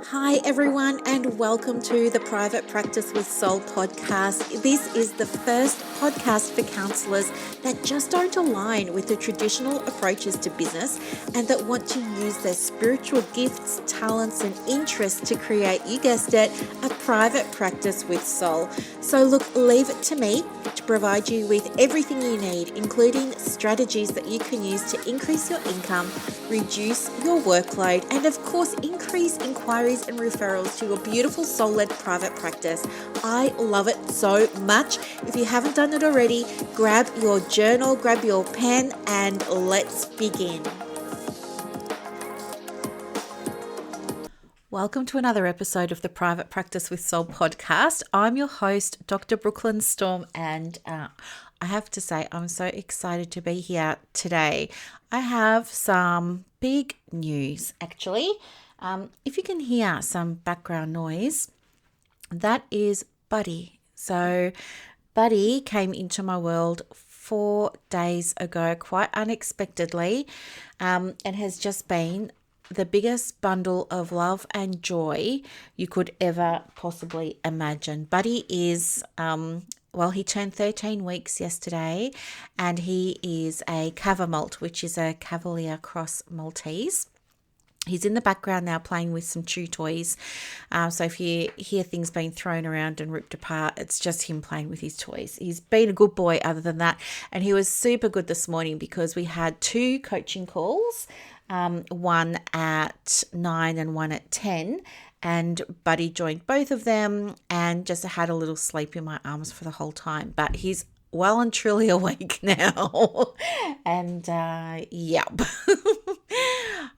Hi, everyone, and welcome to the Private Practice with Soul podcast. This is the first podcast for counsellors that just don't align with the traditional approaches to business and that want to use their spiritual gifts, talents, and interests to create, you guessed it, a private practice with soul. So, look, leave it to me to provide you with everything you need, including strategies that you can use to increase your income, reduce your workload, and of course, increase inquiries and referrals to your beautiful soul-led private practice. I love it so much. If you haven't done it already, grab your journal, grab your pen, and let's begin. Welcome to another episode of the Private Practice with Soul podcast. I'm your host, Dr. Brooklyn Storme, and I have to say I'm so excited to be here today. I have some big news, actually. If you can hear some background noise, that is Buddy. So Buddy came into my world 4 days ago, quite unexpectedly, and has just been the biggest bundle of love and joy you could ever possibly imagine. Buddy is, he turned 13 weeks yesterday, and he is a Cavamalt, which is a Cavalier Cross Maltese. He's in the background now playing with some chew toys. So if you hear things being thrown around and ripped apart, it's just him playing with his toys. He's been a good boy other than that. And he was super good this morning because we had 2 coaching calls, one at 9 and one at 10. And Buddy joined both of them and just had a little sleep in my arms for the whole time. But he's well and truly awake now. And yep.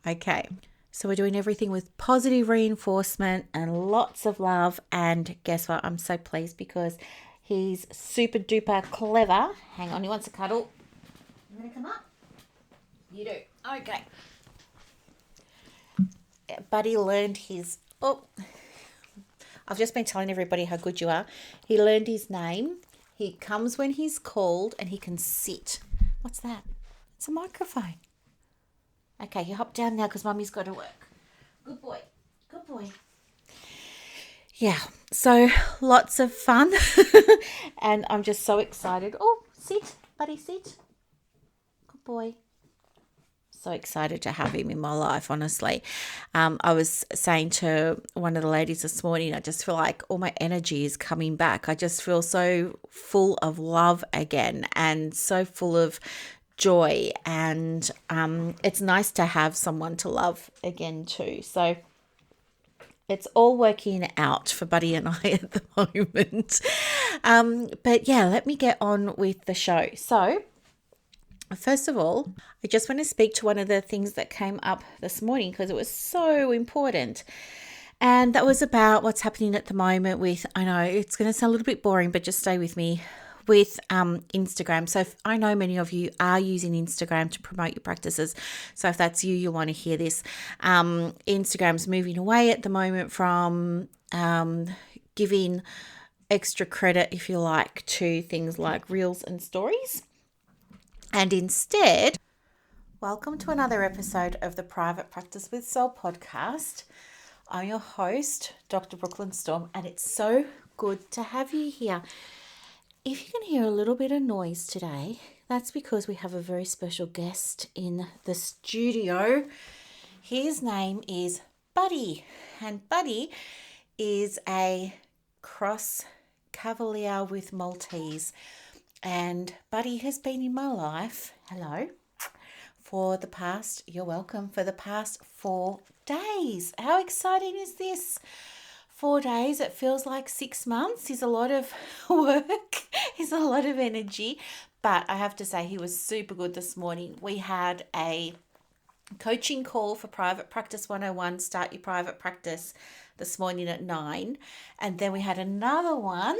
Okay. So we're doing everything with positive reinforcement and lots of love. And guess what? I'm so pleased because he's super duper clever. Hang on, he wants a cuddle. You want to come up? You do. Okay. Buddy learned his... I've just been telling everybody how good you are. He learned his name. He comes when he's called and he can sit. What's that? It's a microphone. Okay, you hop down now because Mummy's got to work. Good boy. Good boy. Yeah, so lots of fun. And I'm just so excited. Oh, sit, Buddy, sit. Good boy. So excited to have him in my life, honestly. I was saying to one of the ladies this morning, I just feel like all my energy is coming back. I just feel so full of love again and so full of joy, and it's nice to have someone to love again too. So it's all working out for Buddy and I at the moment. But yeah, let me get on with the show. So first of all, I just want to speak to one of the things that came up this morning because it was so important. And that was about what's happening at the moment with, I know it's going to sound a little bit boring, but just stay with me, with Instagram. So I know many of you are using Instagram to promote your practices. So if that's you, you'll want to hear this. Instagram's moving away at the moment from giving extra credit, if you like, to things like Reels and Stories. And instead, welcome to another episode of the Private Practice with Soul podcast. I'm your host, Dr. Brooklyn Storme, and it's so good to have you here. If you can hear a little bit of noise today, that's because we have a very special guest in the studio. His name is Buddy, and Buddy is a cross Cavalier with Maltese. And Buddy has been in my life, for the past 4 days. How exciting is this? 4 days, it feels like 6 months, is a lot of work, is a lot of energy. But I have to say, he was super good this morning. We had a coaching call for Private Practice 101, Start Your Private Practice, this morning at 9. And then we had another one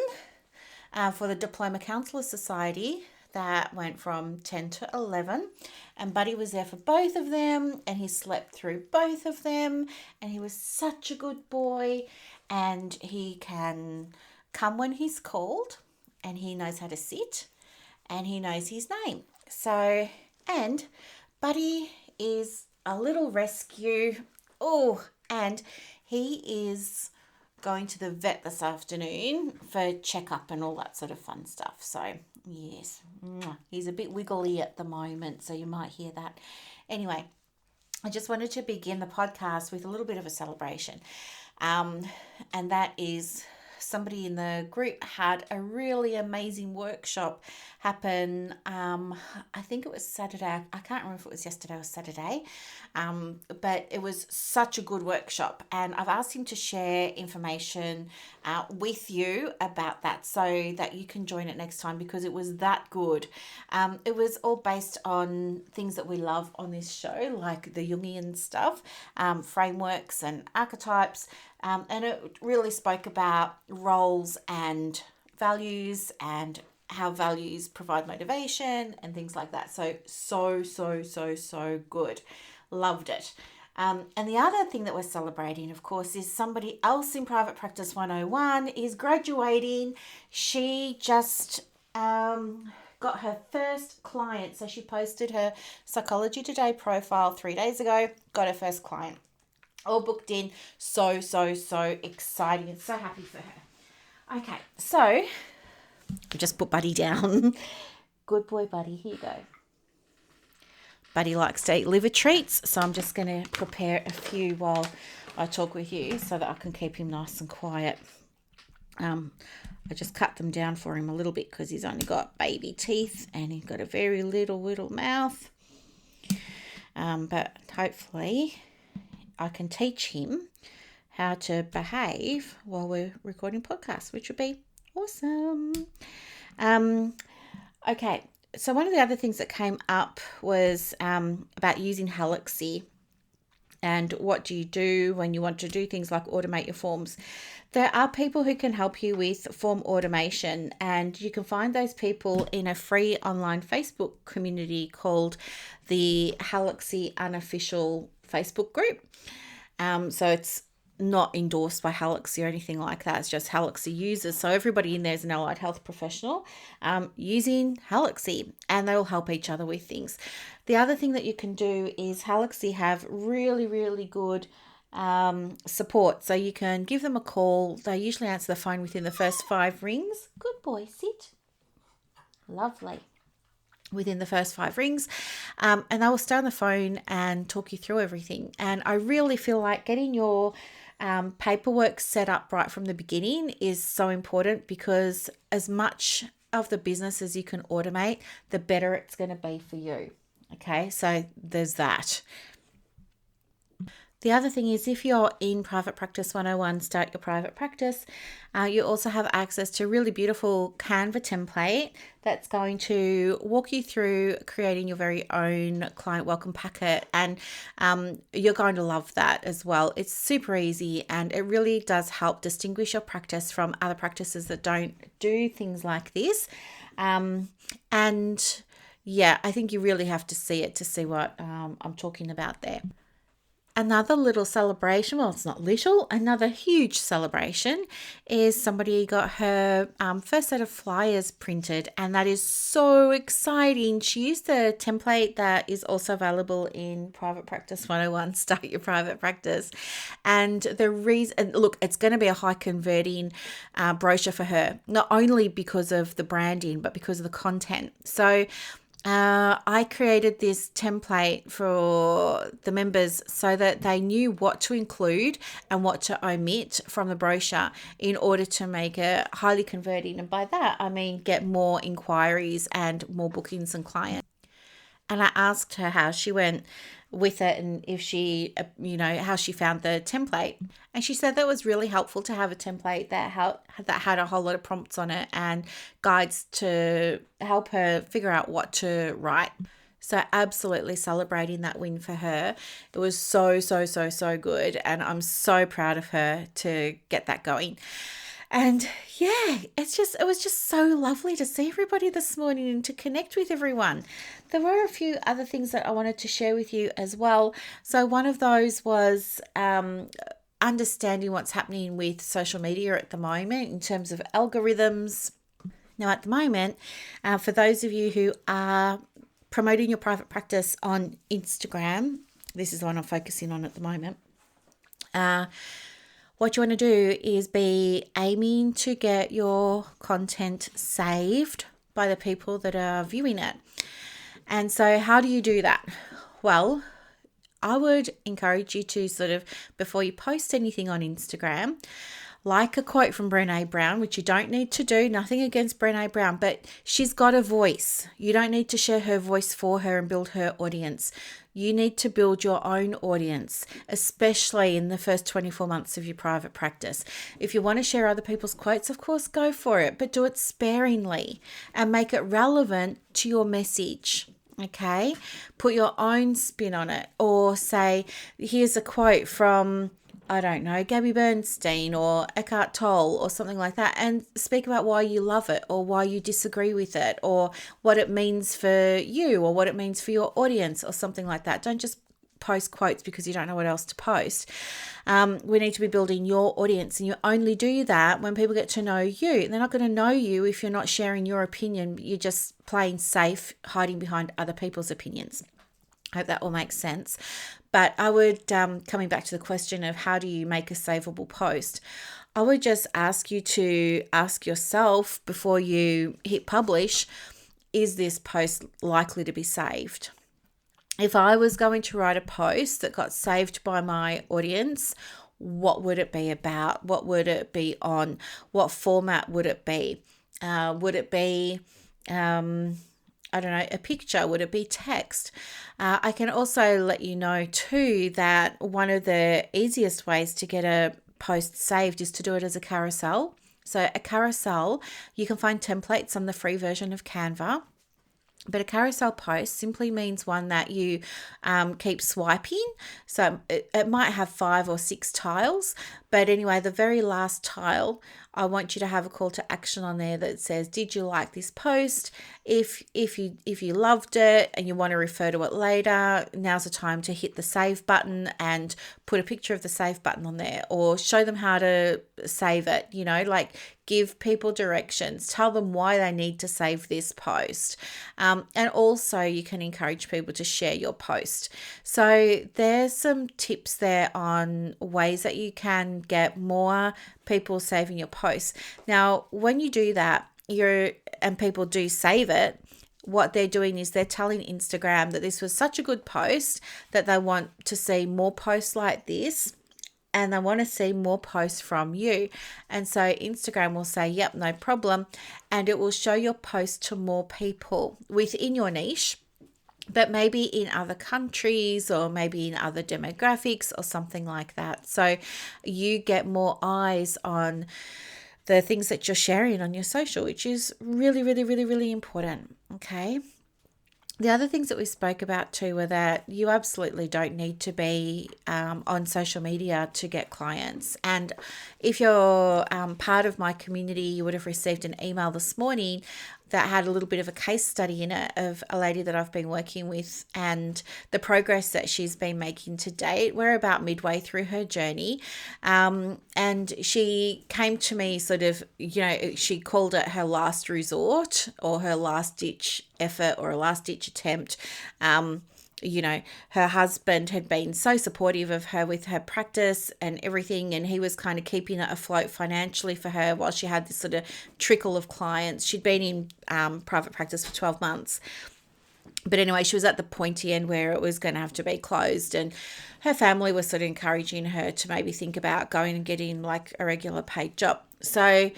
for the Diploma Counsellor Society that went from 10 to 11, and Buddy was there for both of them, and he slept through both of them, and he was such a good boy, and he can come when he's called, and he knows how to sit, and he knows his name. So, and Buddy is a little rescue Oh, and he is going to the vet this afternoon for checkup and all that sort of fun stuff. So, yes, he's a bit wiggly at the moment, so you might hear that. Anyway, I just wanted to begin the podcast with a little bit of a celebration. And that is somebody in the group had a really amazing workshop happen. I think it was Saturday. I can't remember if it was yesterday or Saturday, but it was such a good workshop. And I've asked him to share information with you about that so that you can join it next time, because it was that good. It was all based on things that we love on this show, like the Jungian stuff, frameworks and archetypes. And it really spoke about roles and values and how values provide motivation and things like that. So good. Loved it. And the other thing that we're celebrating, of course, is somebody else in Private Practice 101 is graduating. She just got her first client. So she posted her Psychology Today profile 3 days ago, got her first client. All booked in. So exciting and so happy for her. Okay, so I just put Buddy down. Good boy, Buddy. Here you go. Buddy likes to eat liver treats, so I'm just going to prepare a few while I talk with you so that I can keep him nice and quiet. I just cut them down for him a little bit because he's only got baby teeth and he's got a very little mouth. But hopefully I can teach him how to behave while we're recording podcasts, which would be awesome. Okay, so one of the other things that came up was about using Halaxy and what do you do when you want to do things like automate your forms. There are people who can help you with form automation, and you can find those people in a free online Facebook community called the Halaxy Unofficial Facebook group. So it's not endorsed by Halaxy or anything like that. It's just Halaxy users. So everybody in there is an allied health professional using Halaxy, and they all help each other with things. The other thing that you can do is Halaxy have really good support. So you can give them a call. They usually answer the phone within the first 5 rings. Good boy, sit. Lovely. Within the first 5 rings, and they will stay on the phone and talk you through everything. And I really feel like getting your paperwork set up right from the beginning is so important, because as much of the business as you can automate, the better it's going to be for you. Okay, so there's that. The other thing is, if you're in Private Practice 101, Start Your Private Practice, you also have access to a really beautiful Canva template that's going to walk you through creating your very own client welcome packet. And you're going to love that as well. It's super easy, and it really does help distinguish your practice from other practices that don't do things like this. And yeah, I think you really have to see it to see what I'm talking about there. Another little celebration, well, it's not little, another huge celebration is somebody got her first set of flyers printed, and that is so exciting. She used the template that is also available in Private Practice 101, Start Your Private Practice. And the reason, look, it's going to be a high converting brochure for her, not only because of the branding, but because of the content. So I created this template for the members so that they knew what to include and what to omit from the brochure in order to make it highly converting. And by that, I mean get more inquiries and more bookings and clients. And I asked her how she went with it and if she, how she found the template. And she said that was really helpful to have a template that had a whole lot of prompts on it and guides to help her figure out what to write. So absolutely celebrating that win for her. It was so good. And I'm so proud of her to get that going. And yeah, it was just so lovely to see everybody this morning and to connect with everyone. There were a few other things that I wanted to share with you as well. So one of those was understanding what's happening with social media at the moment in terms of algorithms. Now, at the moment, for those of you who are promoting your private practice on Instagram, this is the one I'm focusing on at the moment. What you want to do is be aiming to get your content saved by the people that are viewing it. And so how do you do that? Well, I would encourage you to sort of, before you post anything on Instagram, like a quote from Brené Brown, which you don't need to do, nothing against Brené Brown, but she's got a voice. You don't need to share her voice for her and build her audience. You need to build your own audience, especially in the first 24 months of your private practice. If you want to share other people's quotes, of course, go for it, but do it sparingly and make it relevant to your message. Okay, put your own spin on it, or say, here's a quote from, I don't know, Gabby Bernstein or Eckhart Tolle or something like that, and speak about why you love it or why you disagree with it or what it means for you or what it means for your audience or something like that. Don't just post quotes because you don't know what else to post. We need to be building your audience, and you only do that when people get to know you. They're not going to know you if you're not sharing your opinion. You're just playing safe, hiding behind other people's opinions. I hope that all makes sense. But I would, coming back to the question of how do you make a savable post, I would just ask you to ask yourself before you hit publish, is this post likely to be saved? If I was going to write a post that got saved by my audience, what would it be about? What would it be on? What format would it be? Would it be, I don't know, a picture? Would it be text? I can also let you know too that one of the easiest ways to get a post saved is to do it as a carousel. So a carousel, you can find templates on the free version of Canva. But a carousel post simply means one that you keep swiping. So it might have 5 or 6 tiles. But anyway, the very last tile, I want you to have a call to action on there that says, did you like this post? If you loved it and you want to refer to it later, now's the time to hit the save button and put a picture of the save button on there, or show them how to save it, like give people directions, tell them why they need to save this post. And also you can encourage people to share your post. So there's some tips there on ways that you can get more people saving your posts. Now, when you do that, and people do save it, what they're doing is they're telling Instagram that this was such a good post that they want to see more posts like this, and they want to see more posts from you. And so Instagram will say, yep, no problem. And it will show your post to more people within your niche, but maybe in other countries or maybe in other demographics or something like that. So you get more eyes on the things that you're sharing on your social, which is really, really, really, really important. Okay. The other things that we spoke about too were that you absolutely don't need to be on social media to get clients. And if you're part of my community, you would have received an email this morning that had a little bit of a case study in it of a lady that I've been working with and the progress that she's been making to date. We're about midway through her journey. And she came to me sort of, she called it her last resort or her last ditch effort or a last ditch attempt. Her husband had been so supportive of her with her practice and everything, and he was kind of keeping it afloat financially for her while she had this sort of trickle of clients. She'd been in private practice for 12 months. But anyway, she was at the pointy end where it was going to have to be closed, and her family was sort of encouraging her to maybe think about going and getting like a regular paid job. So,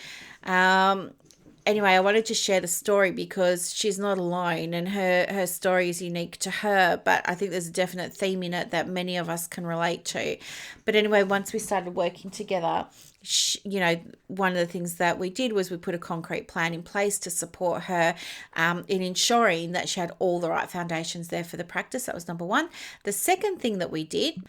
anyway, I wanted to share the story because she's not alone and her story is unique to her, but I think there's a definite theme in it that many of us can relate to. But anyway, once we started working together, one of the things that we did was we put a concrete plan in place to support her in ensuring that she had all the right foundations there for the practice. That was number one. The second thing that we did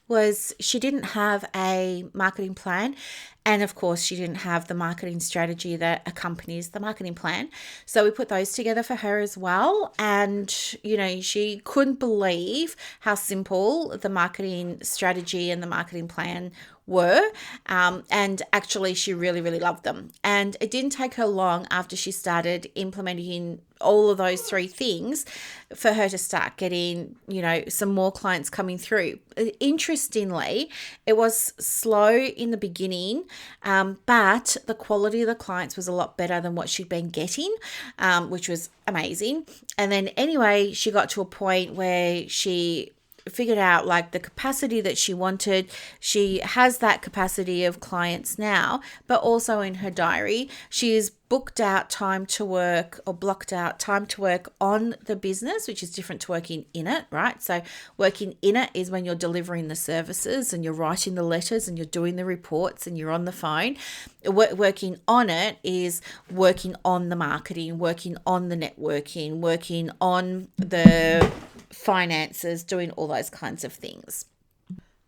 was she didn't have a marketing plan. And of course, she didn't have the marketing strategy that accompanies the marketing plan. So we put those together for her as well. And, she couldn't believe how simple the marketing strategy and the marketing plan were. And actually, she really, really loved them. And it didn't take her long after she started implementing all of those three things for her to start getting, some more clients coming through. Interestingly, it was slow in the beginning, but the quality of the clients was a lot better than what she'd been getting, which was amazing. And then anyway, she got to a point where she figured out like the capacity that she wanted. She has that capacity of clients now, but also in her diary, she is booked out time to work or blocked out time to work on the business, which is different to working in it, right? So working in it is when you're delivering the services and you're writing the letters and you're doing the reports and you're on the phone. Working on it is working on the marketing, working on the networking, working on the finances, doing all those kinds of things.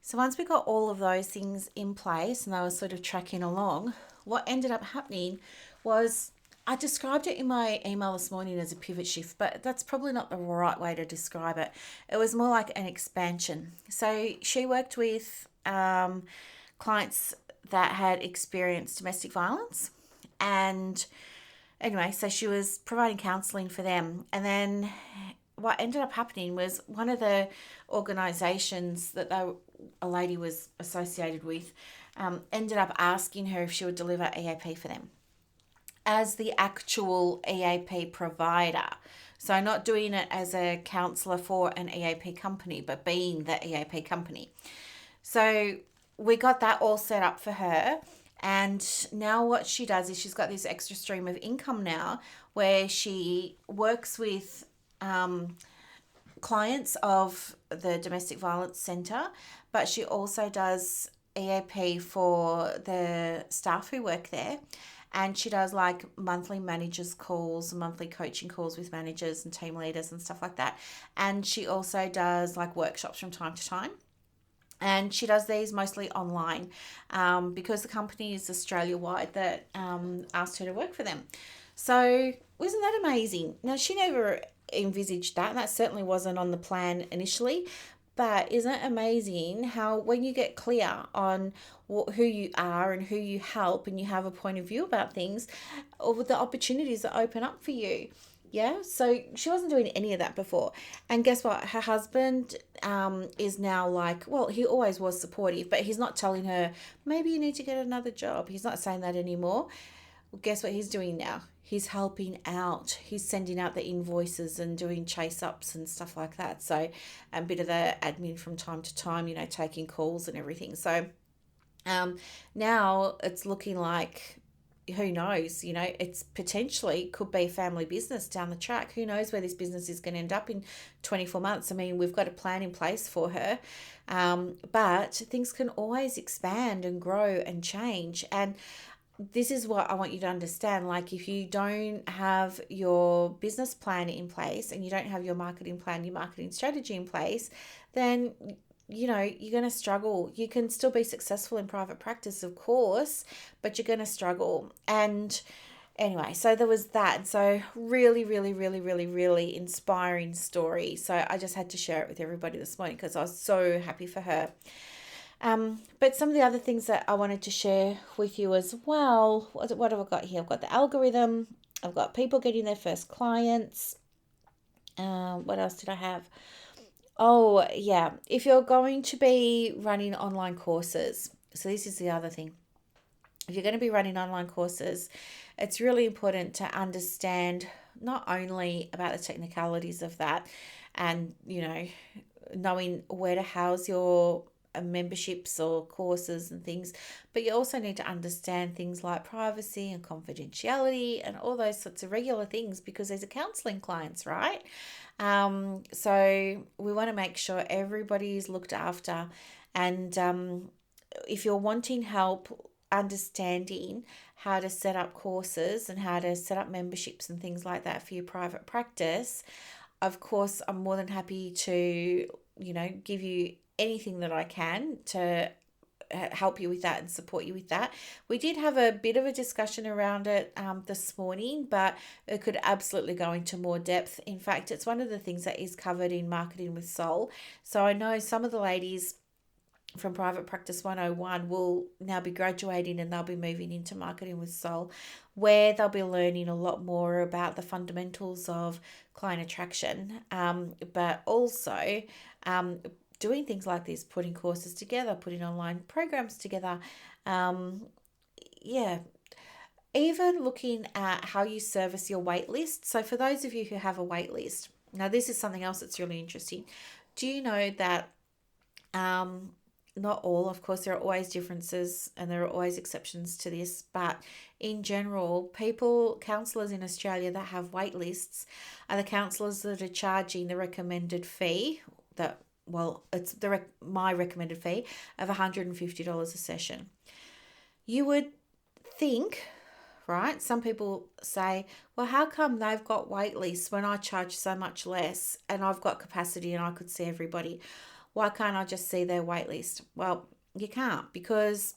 So once we got all of those things in place and I was sort of tracking along, what ended up happening was I described it in my email this morning as a pivot shift, but that's probably not the right way to describe it. It was more like an expansion. So she worked with clients that had experienced domestic violence. And anyway, so she was providing counselling for them. And then what ended up happening was one of the organisations that a lady was associated with ended up asking her if she would deliver EAP for them as the actual EAP provider. So not doing it as a counsellor for an EAP company, but being the EAP company. So we got that all set up for her. And now what she does is she's got this extra stream of income now where she works with clients of the Domestic Violence Centre, but she also does EAP for the staff who work there. And she does like monthly managers calls, monthly coaching calls with managers and team leaders and stuff like that. And she also does like workshops from time to time. And she does these mostly online because the company is Australia-wide that asked her to work for them. So wasn't that amazing? Now, she never envisaged that, and that certainly wasn't on the plan initially. But isn't it amazing how when you get clear on who you are and who you help and you have a point of view about things, or the opportunities that open up for you? Yeah, so she wasn't doing any of that before. And guess what? Her husband is now like, well, he always was supportive, but he's not telling her, maybe you need to get another job. He's not saying that anymore. Well, guess what he's doing now? He's helping out. He's sending out the invoices and doing chase ups and stuff like that. So a bit of the admin from time to time, taking calls and everything. So now it's looking like, who knows, it's potentially could be family business down the track. Who knows where this business is going to end up in 24 months. I mean, we've got a plan in place for her, but things can always expand and grow and change. And this is what I want you to understand. Like, if you don't have your business plan in place and you don't have your marketing plan, your marketing strategy in place, then you're going to struggle. You can still be successful in private practice, of course, but you're going to struggle. And anyway, so there was that. So really, really, really, really, really inspiring story. So I just had to share it with everybody this morning because I was so happy for her. But some of the other things that I wanted to share with you as well, what have I got here? I've got the algorithm. I've got people getting their first clients. What else did I have? Oh, yeah. If you're going to be running online courses, so this is the other thing. If you're going to be running online courses, it's really important to understand not only about the technicalities of that and, knowing where to house your memberships or courses and things, but you also need to understand things like privacy and confidentiality and all those sorts of regular things because these are counselling clients, right? So we want to make sure everybody is looked after. And if you're wanting help understanding how to set up courses and how to set up memberships and things like that for your private practice, of course, I'm more than happy to, give you anything that I can to help you with that and support you with that. We did have a bit of a discussion around it this morning, but it could absolutely go into more depth. In fact, it's one of the things that is covered in Marketing with Soul. So I know some of the ladies from Private Practice 101 will now be graduating, and they'll be moving into Marketing with Soul, where they'll be learning a lot more about the fundamentals of client attraction, but also um, doing things like this, putting courses together, putting online programs together. Um, yeah, even looking at how you service your wait list. So, for those of you who have a wait list, now this is something else that's really interesting. Do you know that um, not all, of course, there are always differences and there are always exceptions to this, but in general, counselors in Australia that have wait lists are the counselors that are charging the recommended fee that, well, it's my recommended fee of $150 a session. You would think, right? Some people say, well, how come they've got wait lists when I charge so much less and I've got capacity and I could see everybody? Why can't I just see their wait list? Well, you can't, because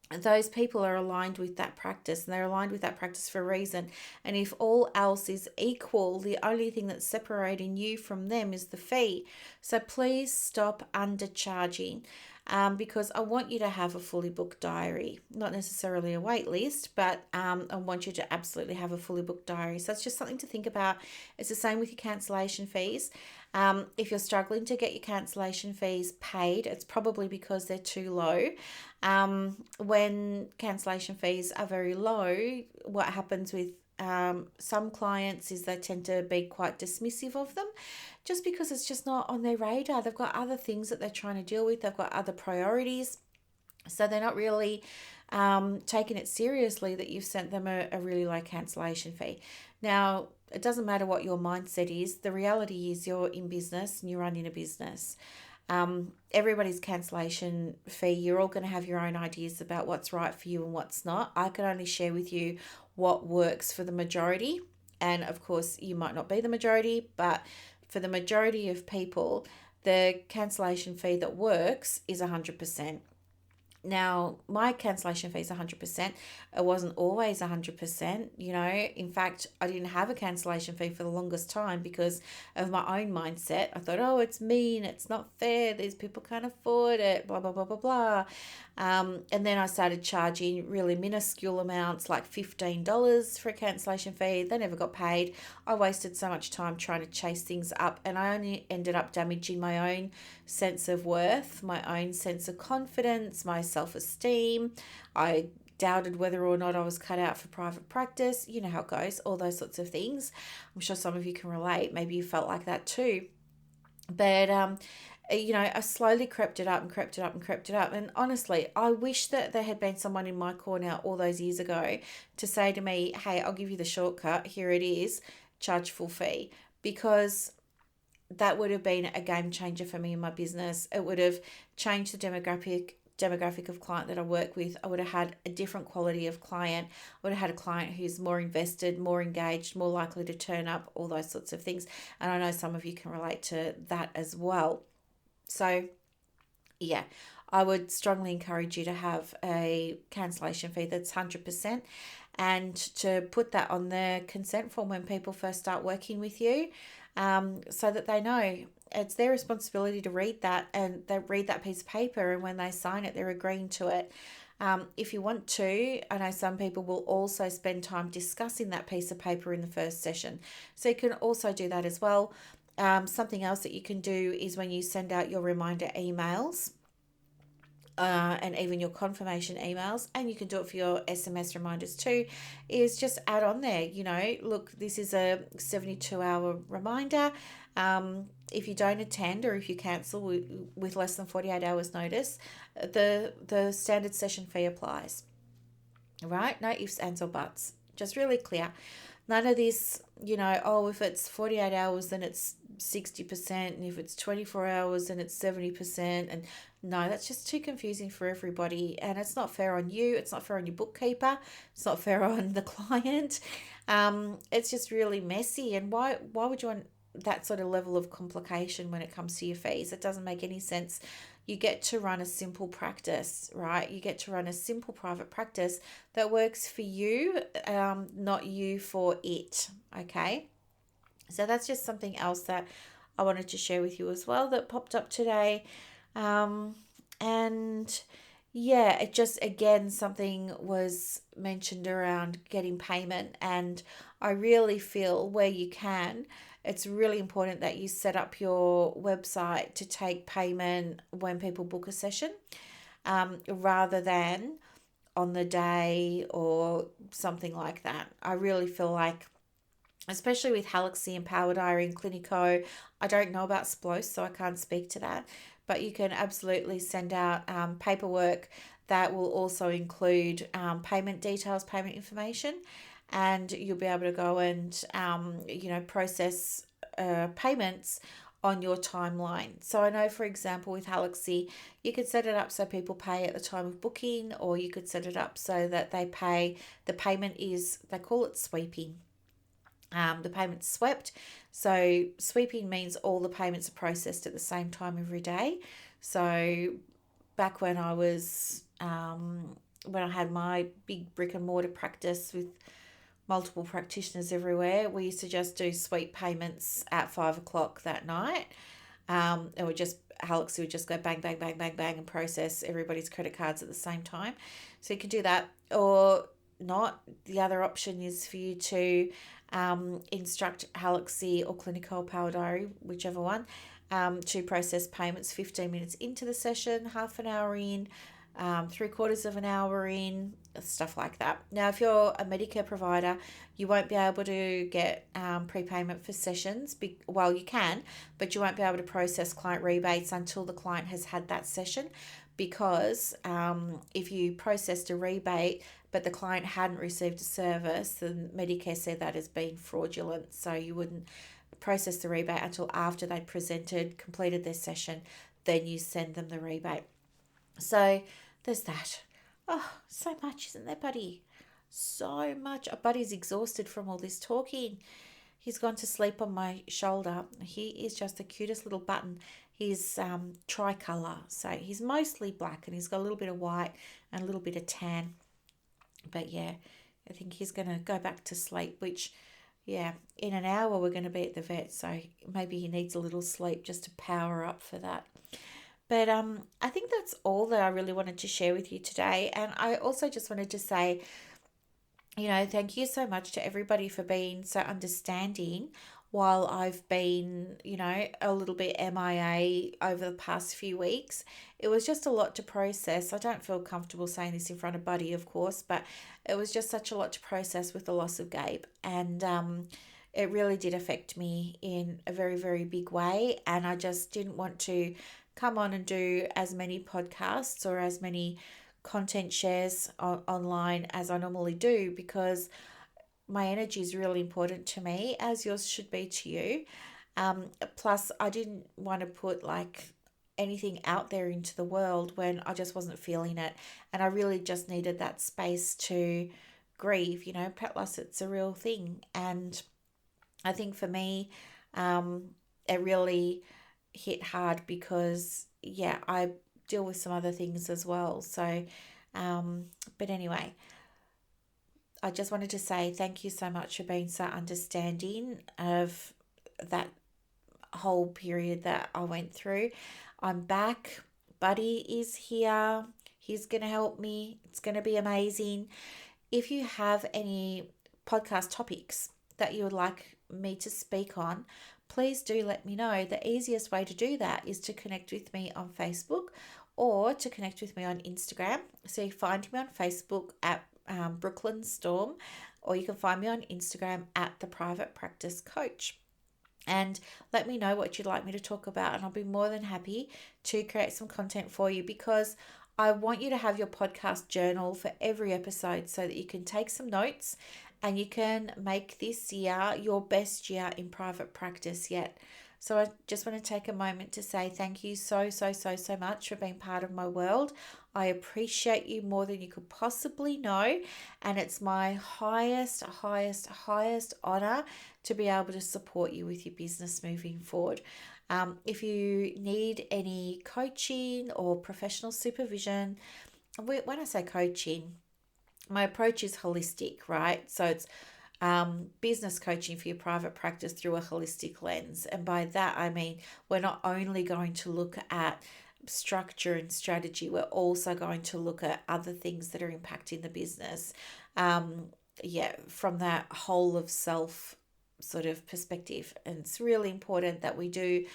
those people are aligned with that practice, and they're aligned with that practice for a reason. And if all else is equal, the only thing that's separating you from them is the fee. So please stop undercharging, because I want you to have a fully booked diary, not necessarily a wait list, but I want you to absolutely have a fully booked diary. So it's just something to think about. It's the same with your cancellation fees. If you're struggling to get your cancellation fees paid, it's probably because they're too low. When cancellation fees are very low, what happens with some clients is they tend to be quite dismissive of them, just because it's just not on their radar. They've got other things that they're trying to deal with, they've got other priorities. So they're not really taking it seriously that you've sent them a really low cancellation fee. Now, it doesn't matter what your mindset is. The reality is you're in business and you're running a business. Everybody's cancellation fee, you're all going to have your own ideas about what's right for you and what's not. I can only share with you what works for the majority. And of course, you might not be the majority, but for the majority of people, the cancellation fee that works is 100%. Now, my cancellation fee is 100%. It wasn't always 100%. In fact, I didn't have a cancellation fee for the longest time because of my own mindset. I thought, oh, it's mean, it's not fair, these people can't afford it, blah, blah, blah, blah, blah. And then I started charging really minuscule amounts, like $15 for a cancellation fee. They never got paid. I wasted so much time trying to chase things up, and I only ended up damaging my own sense of worth, my own sense of confidence, my self-esteem. I doubted whether or not I was cut out for private practice. You know how it goes, all those sorts of things. I'm sure some of you can relate. Maybe you felt like that too. But I slowly crept it up and crept it up and crept it up. And honestly, I wish that there had been someone in my corner all those years ago to say to me, hey, I'll give you the shortcut. Here it is, charge full fee. Because that would have been a game changer for me in my business. It would have changed the demographic of client that I work with. I would have had a different quality of client. I would have had a client who's more invested, more engaged, more likely to turn up, all those sorts of things. And I know some of you can relate to that as well. So, yeah, I would strongly encourage you to have a cancellation fee that's 100%, and to put that on the consent form when people first start working with you, so that they know it's their responsibility to read that, and they read that piece of paper, and when they sign it, they're agreeing to it. If you want to, I know some people will also spend time discussing that piece of paper in the first session. So you can also do that as well. Something else that you can do is when you send out your reminder emails, and even your confirmation emails, and you can do it for your SMS reminders too, is just add on there, look, this is a 72-hour reminder. If you don't attend, or if you cancel with less than 48 hours notice, the standard session fee applies. Right? No ifs, ands, or buts. Just really clear. None of this, if it's 48 hours, then it's 60%, and if it's 24 hours, then it's 70%. And no, that's just too confusing for everybody. And it's not fair on you. It's not fair on your bookkeeper. It's not fair on the client. It's just really messy. And why would you want that sort of level of complication when it comes to your fees? It doesn't make any sense. You get to run a simple practice, right? You get to run a simple private practice that works for you, not you for it, okay? So that's just something else that I wanted to share with you as well that popped up today. And yeah, it just, again, something was mentioned around getting payment. And I really feel where you can, it's really important that you set up your website to take payment when people book a session, rather than on the day or something like that. I really feel like, especially with Halaxy and Power Diary and Clinico, I don't know about Splos, so I can't speak to that. But you can absolutely send out paperwork that will also include payment details, payment information, and you'll be able to go and process payments on your timeline. So I know, for example, with Halaxy, you could set it up so people pay at the time of booking, or you could set it up so that they pay, the payment is, they call it sweeping. The payment's swept. So sweeping means all the payments are processed at the same time every day. So back when I was when I had my big brick and mortar practice with multiple practitioners everywhere, we used to just do sweep payments at 5 o'clock that night. And we just, Alex would just go bang, bang, bang, bang, bang, and process everybody's credit cards at the same time. So you can do that, or not. The other option is for you to instruct Halaxy or Clinical Power Diary, whichever one, to process payments 15 minutes into the session, half an hour in, 3/4 of an hour in, stuff like that. Now, if you're a Medicare provider, you won't be able to get prepayment for sessions. Well, you can, but you won't be able to process client rebates until the client has had that session, because if you processed a rebate but the client hadn't received a service, then Medicare said that as being fraudulent. So you wouldn't process the rebate until after they'd completed their session. Then you send them the rebate. So there's that. Oh, so much, isn't there, Buddy? So much. Buddy's exhausted from all this talking. He's gone to sleep on my shoulder. He is just the cutest little button. He's tricolour, so he's mostly black, and he's got a little bit of white and a little bit of tan. But yeah, I think he's going to go back to sleep, which, yeah, in an hour we're going to be at the vet, so maybe he needs a little sleep just to power up for that. But I think that's all that I really wanted to share with you today. And I also just wanted to say, thank you so much to everybody for being so understanding while I've been, a little bit MIA over the past few weeks. It was just a lot to process. I don't feel comfortable saying this in front of Buddy, of course, but it was just such a lot to process with the loss of Gabe. And it really did affect me in a very, very big way. And I just didn't want to come on and do as many podcasts or as many content shares online as I normally do, because my energy is really important to me, as yours should be to you. Plus, I didn't want to put anything out there into the world when I just wasn't feeling it. And I really just needed that space to grieve. Pet loss, it's a real thing. And I think for me, it really hit hard because, yeah, I deal with some other things as well. So, but anyway, I just wanted to say thank you so much for being so understanding of that whole period that I went through. I'm back. Buddy is here. He's going to help me. It's going to be amazing. If you have any podcast topics that you would like me to speak on, please do let me know. The easiest way to do that is to connect with me on Facebook or to connect with me on Instagram. So you find me on Facebook at Brooklyn Storme, or you can find me on Instagram at The Private Practice Coach. And let me know what you'd like me to talk about, and I'll be more than happy to create some content for you, because I want you to have your podcast journal for every episode so that you can take some notes and you can make this year your best year in private practice yet. So I just want to take a moment to say thank you so much for being part of my world. I appreciate you more than you could possibly know. And it's my highest honor to be able to support you with your business moving forward. If you need any coaching or professional supervision, when I say coaching, my approach is holistic, right? So it's business coaching for your private practice through a holistic lens. And by that, I mean, we're not only going to look at structure and strategy, we're also going to look at other things that are impacting the business. From that whole of self sort of perspective. And it's really important that we do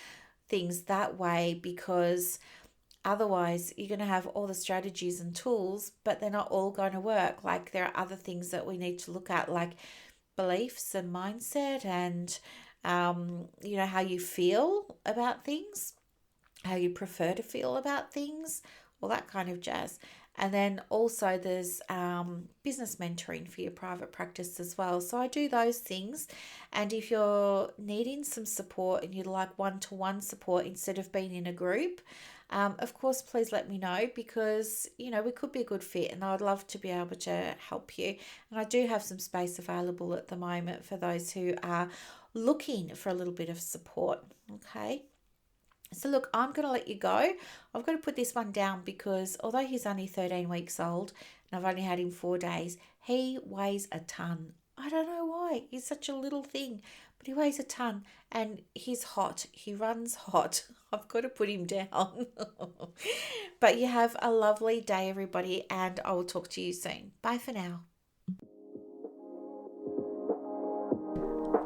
things that way, because otherwise you're going to have all the strategies and tools, but they're not all going to work. Like, there are other things that we need to look at, like beliefs and mindset, and how you feel about things, how you prefer to feel about things, all that kind of jazz. And then also there's business mentoring for your private practice as well. So I do those things. And if you're needing some support and you'd like one-to-one support instead of being in a group, of course, please let me know, because, we could be a good fit and I'd love to be able to help you. And I do have some space available at the moment for those who are looking for a little bit of support. Okay. So look, I'm going to let you go. I've got to put this one down because although he's only 13 weeks old and I've only had him 4 days, he weighs a ton. I don't know why. He's such a little thing, but he weighs a ton and he's hot. He runs hot. I've got to put him down. But you have a lovely day, everybody, and I will talk to you soon. Bye for now.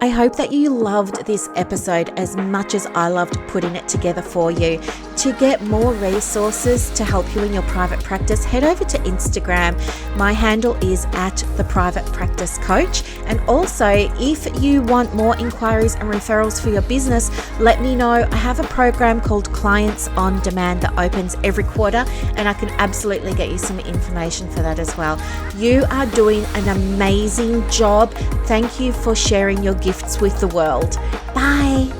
I hope that you loved this episode as much as I loved putting it together for you. To get more resources to help you in your private practice, head over to Instagram. My handle is @theprivatepracticecoach. And also, if you want more inquiries and referrals for your business, let me know. I have a program called Clients on Demand that opens every quarter, and I can absolutely get you some information for that as well. You are doing an amazing job. Thank you for sharing your gifts with the world. Bye.